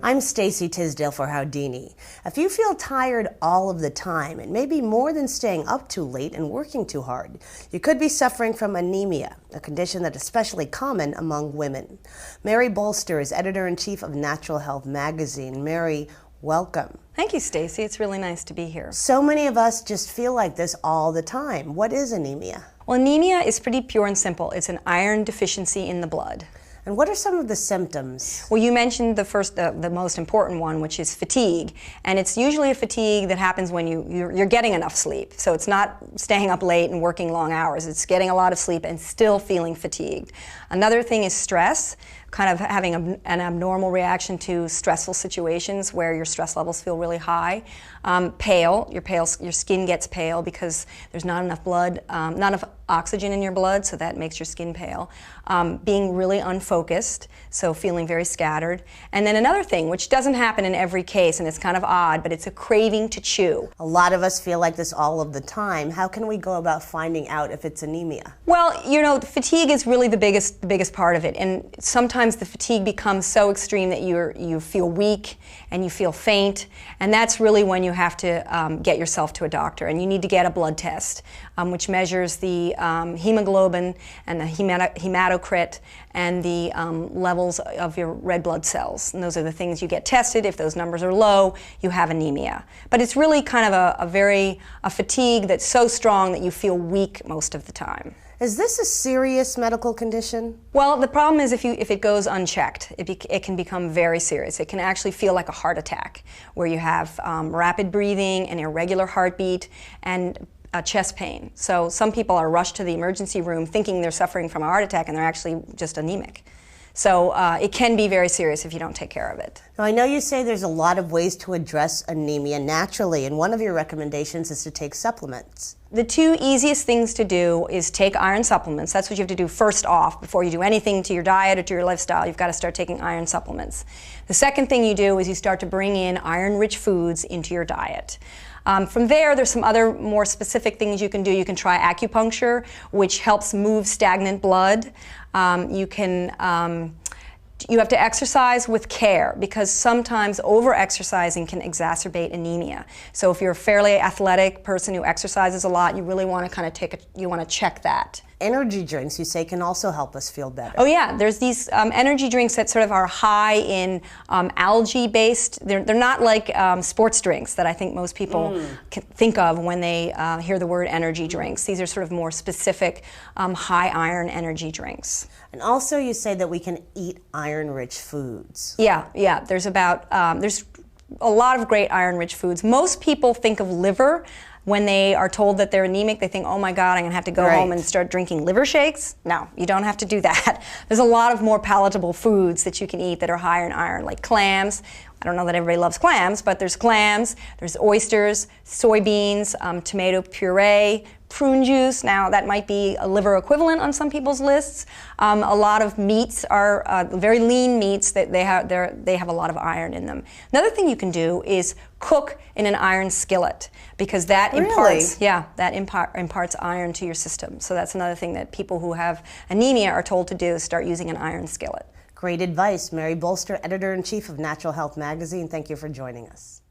I'm Stacy Tisdale for Howdini. If you feel tired all of the time, it may be more than staying up too late and working too hard. You could be suffering from anemia, a condition that is especially common among women. Mary Bolster is editor-in-chief of Natural Health magazine. Mary, welcome. Thank you, Stacy. It's really nice to be here. So many of us just feel like this all the time. What is anemia? Well, anemia is pretty pure and simple. It's an iron deficiency in the blood. And what are some of the symptoms? Well, you mentioned the most important one, which is fatigue. And it's usually a fatigue that happens when you're getting enough sleep. So it's not staying up late and working long hours. It's getting a lot of sleep and still feeling fatigued. Another thing is stress, kind of having an abnormal reaction to stressful situations where your stress levels feel really high. Pale, your skin gets pale because there's not enough blood, not enough oxygen in your blood, so that makes your skin pale. Being really unfocused, so feeling very scattered. And then another thing, which doesn't happen in every case, and it's kind of odd, but it's a craving to chew. A lot of us feel like this all of the time. How can we go about finding out if it's anemia? Well, you know, fatigue is really the biggest part of it, and sometimes the fatigue becomes so extreme that you feel weak and you feel faint, and that's really when you have to get yourself to a doctor, and you need to get a blood test, which measures the hemoglobin and the hematocrit and the levels of your red blood cells. And those are the things you get tested. If those numbers are low, you have anemia. But it's really kind of a fatigue that's so strong that you feel weak most of the time. Is this a serious medical condition? Well, the problem is if it goes unchecked, it can become very serious. It can actually feel like a heart attack, where you have rapid breathing, an irregular heartbeat, and chest pain. So some people are rushed to the emergency room thinking they're suffering from a heart attack, and they're actually just anemic. So it can be very serious if you don't take care of it. Now, I know you say there's a lot of ways to address anemia naturally, and one of your recommendations is to take supplements. The two easiest things to do is take iron supplements. That's what you have to do first off before you do anything to your diet or to your lifestyle. You've got to start taking iron supplements. The second thing you do is you start to bring in iron-rich foods into your diet. From there's some other more specific things you can do. You can try acupuncture, which helps move stagnant blood. You have to exercise with care, because sometimes over-exercising can exacerbate anemia. So if you're a fairly athletic person who exercises a lot, you really want to kind of you want to check that. Energy drinks, you say, can also help us feel better. Oh yeah, there's these energy drinks that sort of are high in algae-based. They're not like sports drinks that I think most people can think of when they hear the word energy drinks. These are sort of more specific high iron energy drinks. And also you say that we can eat iron-rich foods. Yeah. There's a lot of great iron-rich foods. Most people think of liver. When they are told that they're anemic, they think, oh my God, I'm going to have to go home and start drinking liver shakes. No, you don't have to do that. There's a lot of more palatable foods that you can eat that are higher in iron, like clams. I don't know that everybody loves clams, but there's clams, there's oysters, soybeans, tomato puree, prune juice. Now, that might be a liver equivalent on some people's lists. A lot of meats are very lean meats that they have a lot of iron in them. Another thing you can do is cook in an iron skillet, because that imparts iron to your system. So that's another thing that people who have anemia are told to do, start using an iron skillet. Great advice. Mary Bolster, editor-in-chief of Natural Health magazine. Thank you for joining us.